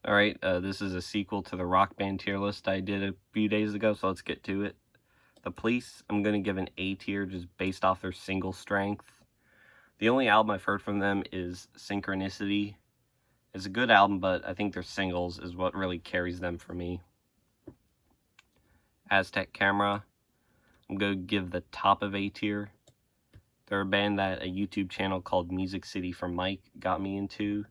Alright, this is a sequel to the rock band tier list I did a few days ago, so let's get to it. The Police, I'm going to give an A tier just based off their single strength. The only album I've heard from them is Synchronicity. It's a good album, but I think their singles is what really carries them for me. Aztec Camera, I'm going to give the top of A tier. They're a band that a YouTube channel called Music City for Mike got me into.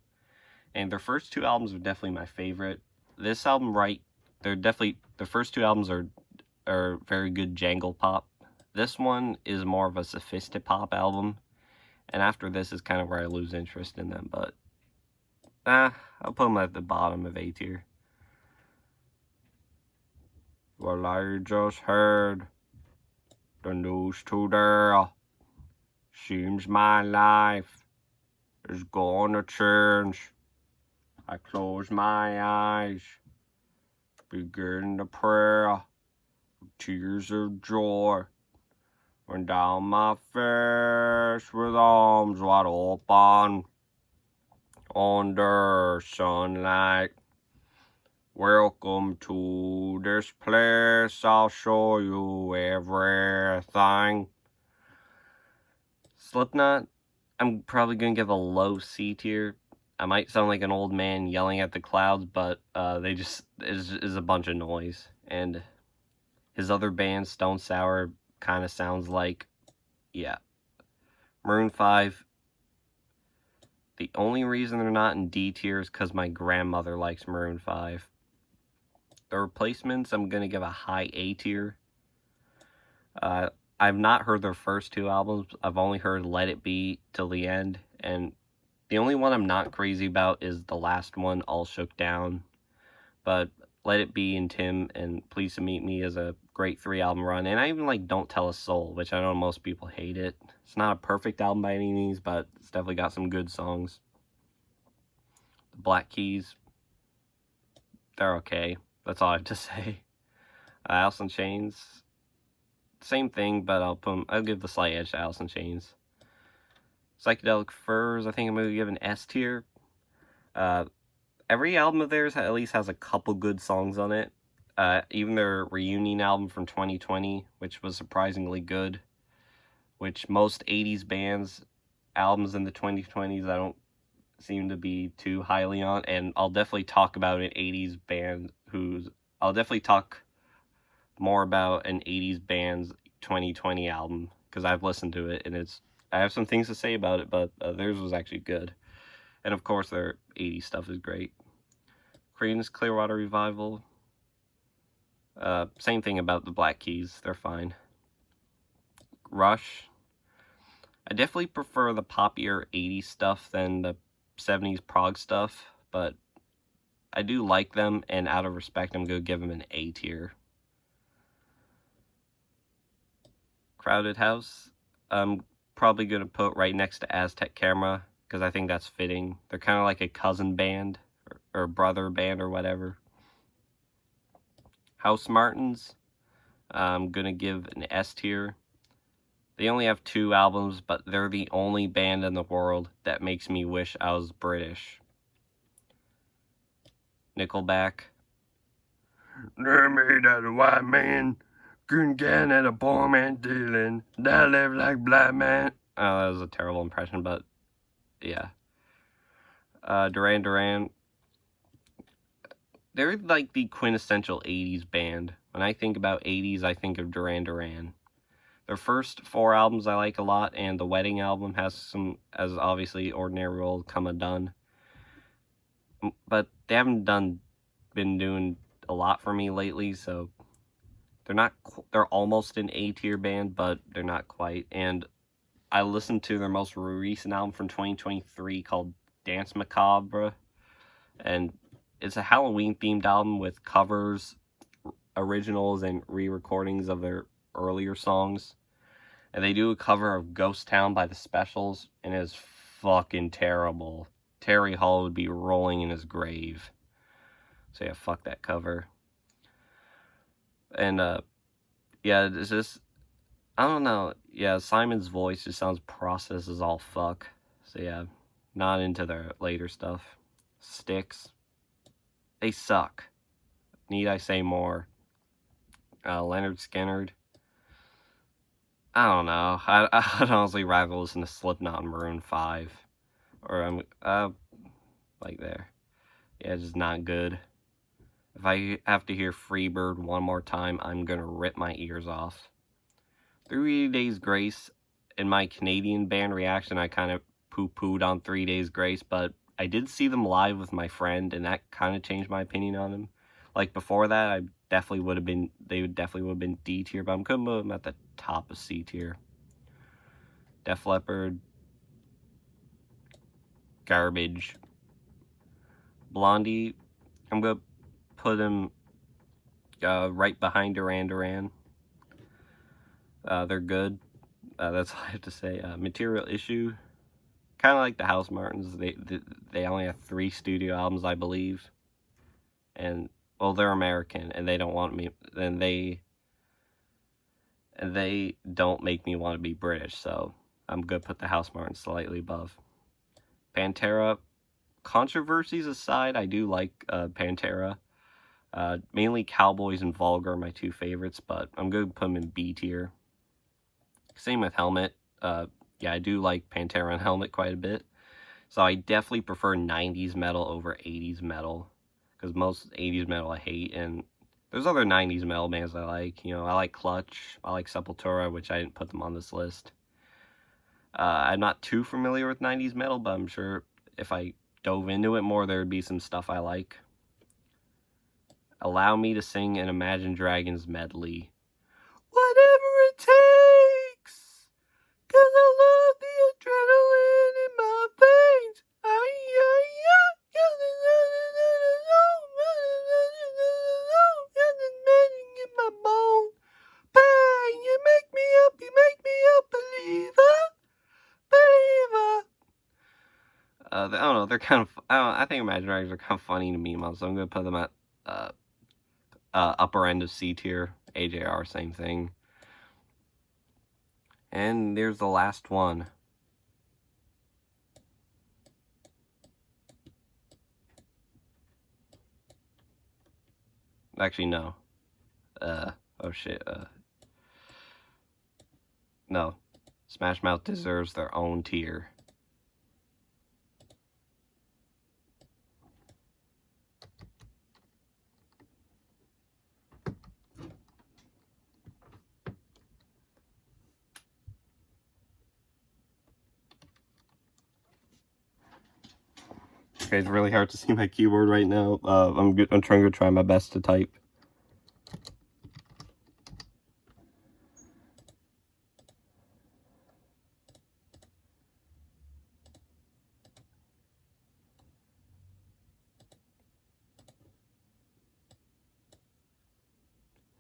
And their first two albums are definitely my favorite. This album, the first two albums are very good jangle pop. This one is more of a sophisti-pop album. And after this is kind of where I lose interest in them, but I'll put them at the bottom of A tier. Well, I just heard the news today. Seems my life is gonna change. I close my eyes, begin to pray. Tears of joy run down my face with arms wide open under sunlight. Welcome to this place, I'll show you everything. Slipknot, I'm probably going to give a low C tier. I might sound like an old man yelling at the clouds, but they just is a bunch of noise. And his other band, Stone Sour, kind of sounds like, yeah. Maroon 5, the only reason they're not in D tier is because my grandmother likes Maroon 5. The Replacements, I'm going to give a high A tier. I've not heard their first two albums. I've only heard Let It Be till the end. And the only one I'm not crazy about is the last one, All Shook Down. But Let It Be and Tim and Pleased to Meet Me is a great 3-album run. And I even like Don't Tell a Soul, which I know most people hate it. It's not a perfect album by any means, but it's definitely got some good songs. The Black Keys, they're okay. That's all I have to say. Alice in Chains, same thing, but I'll give the slight edge to Alice in Chains. Psychedelic Furs, I think I'm going to give an S tier. Every album of theirs at least has a couple good songs on it. Even their reunion album from 2020, which was surprisingly good. Which most 80s bands' albums in the 2020s I don't seem to be too highly on. And I'll definitely talk about an 80s band I'll definitely talk more about an 80s band's 2020 album because I've listened to it and I have some things to say about it, but theirs was actually good. And of course their 80s stuff is great. Creedence Clearwater Revival, same thing about the Black Keys, they're fine. Rush, I definitely prefer the poppier 80s stuff than the 70s prog stuff, but I do like them, and out of respect I'm going to give them an A tier. Crowded House, I'm probably going to put right next to Aztec Camera, because I think that's fitting. They're kind of like a cousin band, or brother band, or whatever. Housemartins, I'm going to give an S tier. They only have 2 albums, but they're the only band in the world that makes me wish I was British. Nickelback, they made that a white man couldn't get at a poor man dealing. That live like black man. Oh, that was a terrible impression, but yeah. Duran Duran, they're like the quintessential 80s band. When I think about 80s, I think of Duran Duran. Their first 4 albums I like a lot, and the Wedding album has some, as obviously Ordinary World, Come Undone. But they haven't been doing a lot for me lately, so they're almost an A tier band, but they're not quite. And I listened to their most recent album from 2023 called Dance Macabre, and it's a Halloween themed album with covers, originals, and re-recordings of their earlier songs. And they do a cover of Ghost Town by the Specials, and it is fucking terrible. Terry Hall would be rolling in his grave. So yeah, fuck that cover. And yeah, it's just, I don't know. Yeah, Simon's voice just sounds processed as all fuck. So yeah, not into their later stuff. Styx, They suck. Need I say more? Leonard Skinner. I don't know. I'd honestly rather listen to Slipknot and Maroon 5. Or like there. Yeah, it's just not good. If I have to hear Freebird one more time, I'm gonna rip my ears off. 3 Days Grace, in my Canadian band reaction, I kind of poo-pooed on 3 Days Grace, but I did see them live with my friend, and that kind of changed my opinion on them. Like, before that, they definitely would have been D tier, but I'm gonna put them at the top of C tier. Def Leppard, garbage. Blondie, I'm gonna put them right behind Duran Duran. They're good. That's all I have to say. Material Issue, kind of like the Housemartins. They only have 3 studio albums, I believe, and well, they're American, and they don't want me. And they don't make me want to be British, so I'm gonna put the Housemartins slightly above. Pantera, controversies aside, I do like Pantera. Mainly Cowboys and Vulgar are my 2 favorites, but I'm going to put them in B tier. Same with Helmet. Yeah, I do like Pantera and Helmet quite a bit. So I definitely prefer 90s metal over 80s metal, because most 80s metal I hate, and there's other 90s metal bands I like. You know, I like Clutch, I like Sepultura, which I didn't put them on this list. I'm not too familiar with 90s metal, but I'm sure if I dove into it more, there would be some stuff I like. Allow me to sing an Imagine Dragons medley. Whatever it takes, 'cause I love the adrenaline in my veins. In my bone. Bang, you make me up, believer. I don't know, they're kind of, I think Imagine Dragons are kind of funny to me, so I'm gonna put them at upper end of C tier. AJR, same thing. And there's the last one. Actually, no. Oh shit. No. Smash Mouth deserves their own tier. Okay, it's really hard to see my keyboard right now. I'm trying to try my best to type.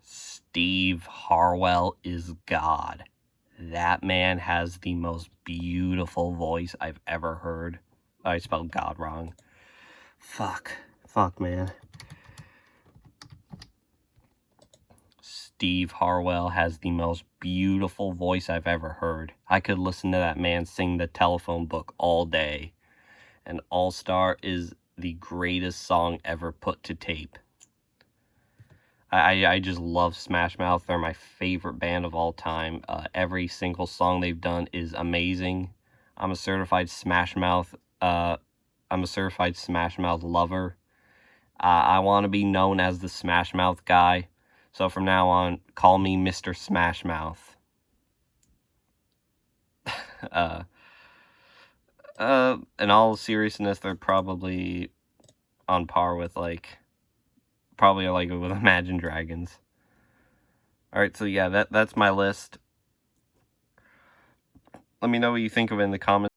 Steve Harwell is God. That man has the most beautiful voice I've ever heard. I spelled God wrong. Fuck, man. Steve Harwell has the most beautiful voice I've ever heard. I could listen to that man sing The Telephone Book all day. And All Star is the greatest song ever put to tape. I just love Smash Mouth. They're my favorite band of all time. Every single song they've done is amazing. I'm a certified Smash Mouth lover. I want to be known as the Smash Mouth guy. So from now on, call me Mr. Smash Mouth. In all seriousness, they're probably on par with with Imagine Dragons. Alright, so yeah, that's my list. Let me know what you think of it in the comments.